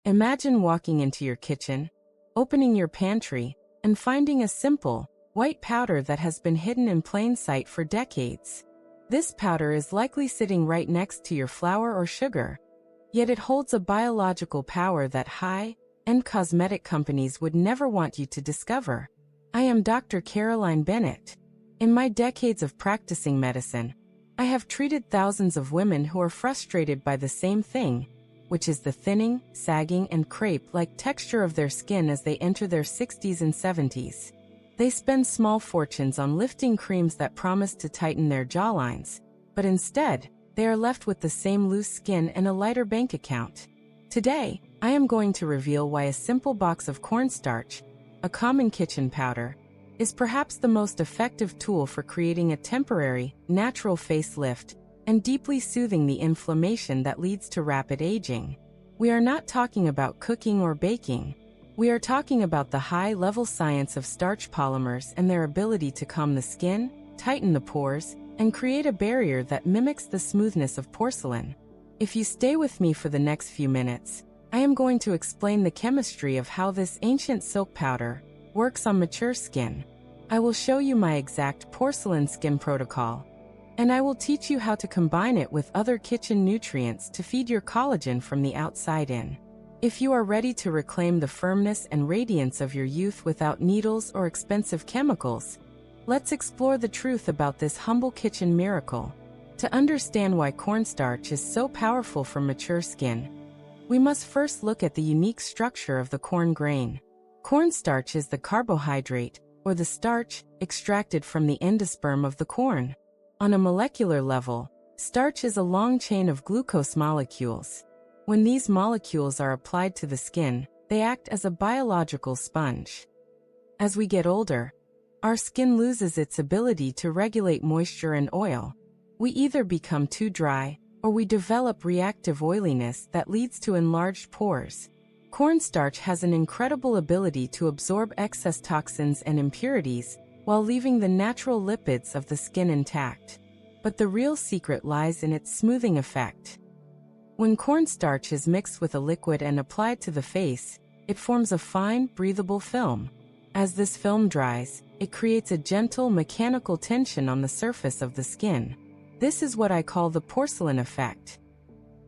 Imagine walking into your kitchen, opening your pantry, and finding a simple, white powder that has been hidden in plain sight for decades. This powder is likely sitting right next to your flour or sugar, yet it holds a biological power that high-end cosmetic companies would never want you to discover. I am Dr. Caroline Bennett. In my decades of practicing medicine, I have treated thousands of women who are frustrated by the same thing, which is the thinning, sagging, and crepe-like texture of their skin as they enter their 60s and 70s. They spend small fortunes on lifting creams that promise to tighten their jawlines, but instead, they are left with the same loose skin and a lighter bank account. Today, I am going to reveal why a simple box of cornstarch, a common kitchen powder, is perhaps the most effective tool for creating a temporary, natural facelift and deeply soothing the inflammation that leads to rapid aging. We are not talking about cooking or baking. We are talking about the high-level science of starch polymers and their ability to calm the skin, tighten the pores, and create a barrier that mimics the smoothness of porcelain. If you stay with me for the next few minutes, I am going to explain the chemistry of how this ancient silk powder works on mature skin. I will show you my exact porcelain skin protocol, and I will teach you how to combine it with other kitchen nutrients to feed your collagen from the outside in. If you are ready to reclaim the firmness and radiance of your youth without needles or expensive chemicals, let's explore the truth about this humble kitchen miracle. To understand why cornstarch is so powerful for mature skin, we must first look at the unique structure of the corn grain. Cornstarch is the carbohydrate, or the starch, extracted from the endosperm of the corn. On a molecular level, starch is a long chain of glucose molecules. When these molecules are applied to the skin, they act as a biological sponge. As we get older, our skin loses its ability to regulate moisture and oil. We either become too dry, or we develop reactive oiliness that leads to enlarged pores. Cornstarch has an incredible ability to absorb excess toxins and impurities, while leaving the natural lipids of the skin intact. But the real secret lies in its smoothing effect. When cornstarch is mixed with a liquid and applied to the face, it forms a fine, breathable film. As this film dries, it creates a gentle, mechanical tension on the surface of the skin. This is what I call the porcelain effect.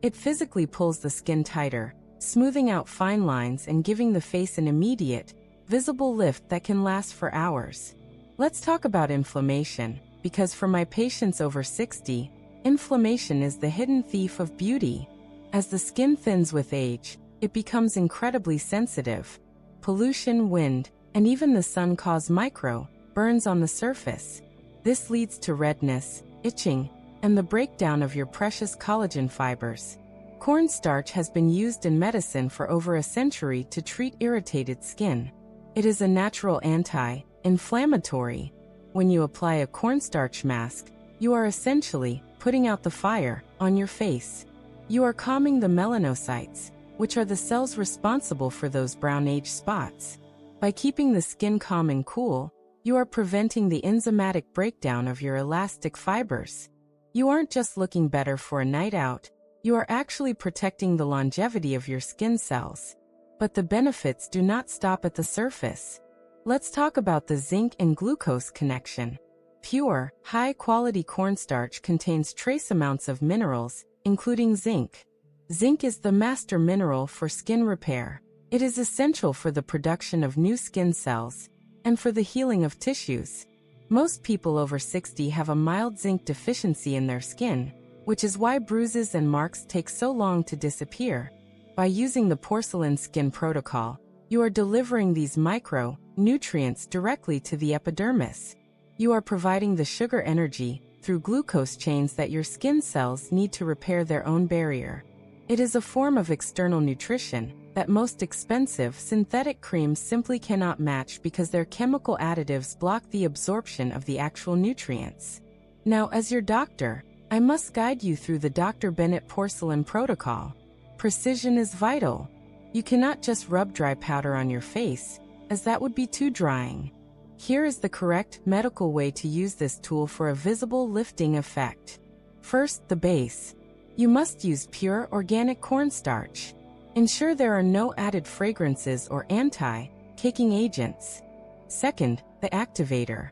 It physically pulls the skin tighter, smoothing out fine lines and giving the face an immediate, visible lift that can last for hours. Let's talk about inflammation, because for my patients over 60, inflammation is the hidden thief of beauty. As the skin thins with age, it becomes incredibly sensitive. Pollution, wind, and even the sun cause micro-burns on the surface. This leads to redness, itching, and the breakdown of your precious collagen fibers. Cornstarch has been used in medicine for over a century to treat irritated skin. It is a natural anti-inflammatory. When you apply a cornstarch mask, you are essentially putting out the fire on your face. You are calming the melanocytes, which are the cells responsible for those brown age spots. By keeping the skin calm and cool, you are preventing the enzymatic breakdown of your elastic fibers. You aren't just looking better for a night out, you are actually protecting the longevity of your skin cells. But the benefits do not stop at the surface. Let's talk about the zinc and glucose connection. Pure, high-quality cornstarch contains trace amounts of minerals, including zinc. Zinc is the master mineral for skin repair. It is essential for the production of new skin cells and for the healing of tissues. Most people over 60 have a mild zinc deficiency in their skin, which is why bruises and marks take so long to disappear. By using the Porcelain Skin Protocol, you are delivering these micro-nutrients directly to the epidermis. You are providing the sugar energy through glucose chains that your skin cells need to repair their own barrier. It is a form of external nutrition that most expensive synthetic creams simply cannot match because their chemical additives block the absorption of the actual nutrients. Now, as your doctor, I must guide you through the Dr. Bennett Porcelain Protocol. Precision is vital. You cannot just rub dry powder on your face, as that would be too drying. Here is the correct medical way to use this tool for a visible lifting effect. First, the base. You must use pure organic cornstarch. Ensure there are no added fragrances or anti-caking agents. Second, the activator.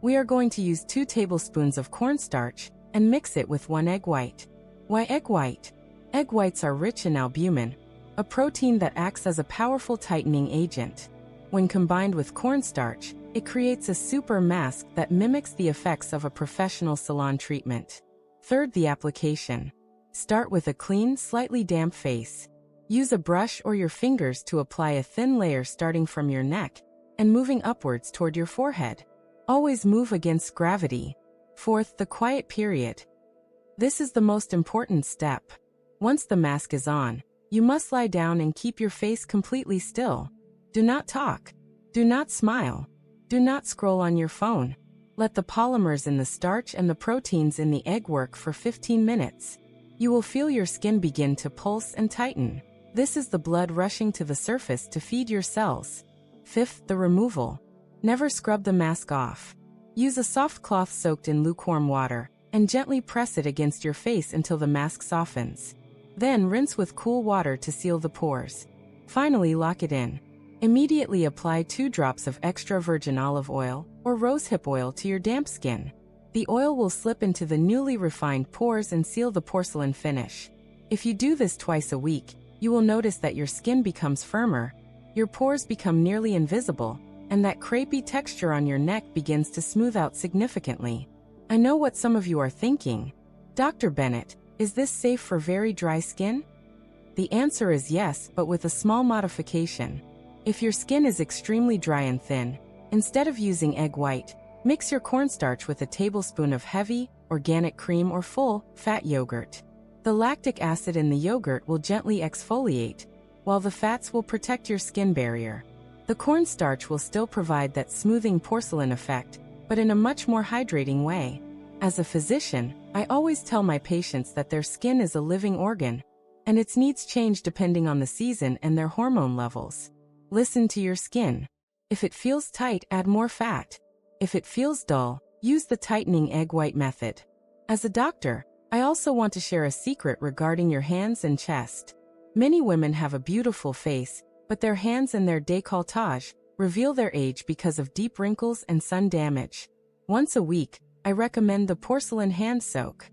We are going to use 2 tablespoons of cornstarch and mix it with 1 egg white. Why egg white? Egg whites are rich in albumin, a protein that acts as a powerful tightening agent. When combined with cornstarch, it creates a super mask that mimics the effects of a professional salon treatment. Third, the application. Start with a clean, slightly damp face. Use a brush or your fingers to apply a thin layer starting from your neck and moving upwards toward your forehead. Always move against gravity. Fourth, the quiet period. This is the most important step. Once the mask is on, you must lie down and keep your face completely still. Do not talk. Do not smile. Do not scroll on your phone. Let the polymers in the starch and the proteins in the egg work for 15 minutes. You will feel your skin begin to pulse and tighten. This is the blood rushing to the surface to feed your cells. Fifth, the removal. Never scrub the mask off. Use a soft cloth soaked in lukewarm water and gently press it against your face until the mask softens. Then rinse with cool water to seal the pores. Finally, lock it in. Immediately apply 2 drops of extra virgin olive oil or rosehip oil to your damp skin. The oil will slip into the newly refined pores and seal the porcelain finish. If you do this twice a week, you will notice that your skin becomes firmer, your pores become nearly invisible, and that crepey texture on your neck begins to smooth out significantly. I know what some of you are thinking. Dr. Bennett, is this safe for very dry skin? The answer is yes, but with a small modification. If your skin is extremely dry and thin, instead of using egg white, mix your cornstarch with a tablespoon of heavy, organic cream or full-fat yogurt. The lactic acid in the yogurt will gently exfoliate, while the fats will protect your skin barrier. The cornstarch will still provide that smoothing porcelain effect, but in a much more hydrating way. As a physician, I always tell my patients that their skin is a living organ, and its needs change depending on the season and their hormone levels. Listen to your skin. If it feels tight, add more fat. If it feels dull, use the tightening egg white method. As a doctor, I also want to share a secret regarding your hands and chest. Many women have a beautiful face, but their hands and their décolletage reveal their age because of deep wrinkles and sun damage. Once a week, I recommend the porcelain hand soak.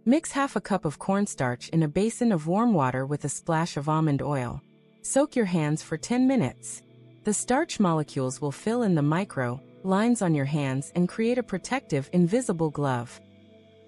Mix half a cup of cornstarch in a basin of warm water with a splash of almond oil. Soak your hands for 10 minutes. The starch molecules will fill in the micro lines on your hands and create a protective, invisible glove.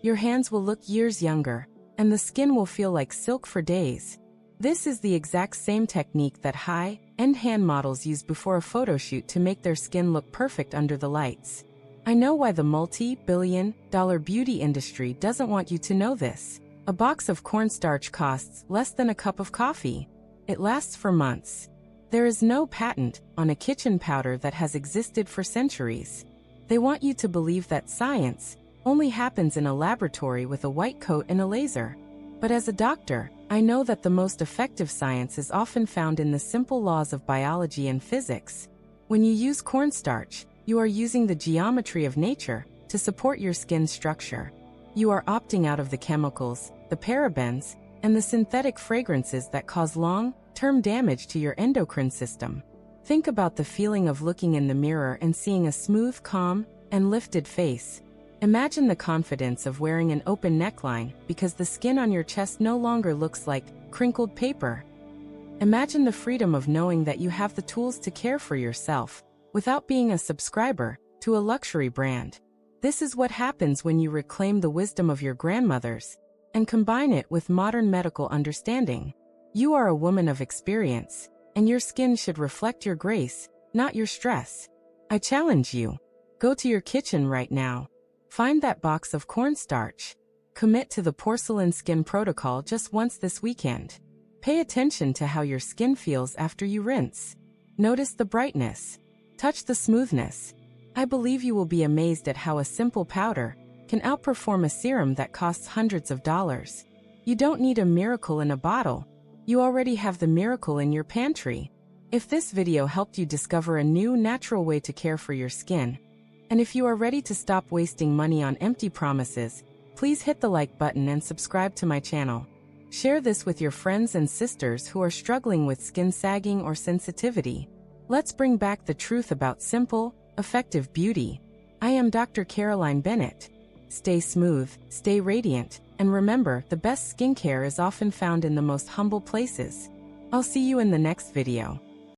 Your hands will look years younger, and the skin will feel like silk for days. This is the exact same technique that high-end hand models use before a photo shoot to make their skin look perfect under the lights. I know why the multi-billion-dollar beauty industry doesn't want you to know this. A box of cornstarch costs less than a cup of coffee. It lasts for months. There is no patent on a kitchen powder that has existed for centuries. They want you to believe that science only happens in a laboratory with a white coat and a laser. But as a doctor, I know that the most effective science is often found in the simple laws of biology and physics. When you use cornstarch, you are using the geometry of nature to support your skin's structure. You are opting out of the chemicals, the parabens, and the synthetic fragrances that cause long-term damage to your endocrine system. Think about the feeling of looking in the mirror and seeing a smooth, calm, and lifted face. Imagine the confidence of wearing an open neckline because the skin on your chest no longer looks like crinkled paper. Imagine the freedom of knowing that you have the tools to care for yourself without being a subscriber to a luxury brand. This is what happens when you reclaim the wisdom of your grandmothers and combine it with modern medical understanding. You are a woman of experience, and your skin should reflect your grace, not your stress. I challenge you. Go to your kitchen right now. Find that box of cornstarch. Commit to the Porcelain Skin Protocol just once this weekend. Pay attention to how your skin feels after you rinse. Notice the brightness. Touch the smoothness. I believe you will be amazed at how a simple powder can outperform a serum that costs hundreds of dollars. You don't need a miracle in a bottle. You already have the miracle in your pantry. If this video helped you discover a new natural way to care for your skin, and if you are ready to stop wasting money on empty promises, please hit the like button and subscribe to my channel. Share this with your friends and sisters who are struggling with skin sagging or sensitivity. Let's bring back the truth about simple, effective beauty. I am Dr. Caroline Bennett. Stay smooth, stay radiant, and remember, the best skincare is often found in the most humble places. I'll see you in the next video.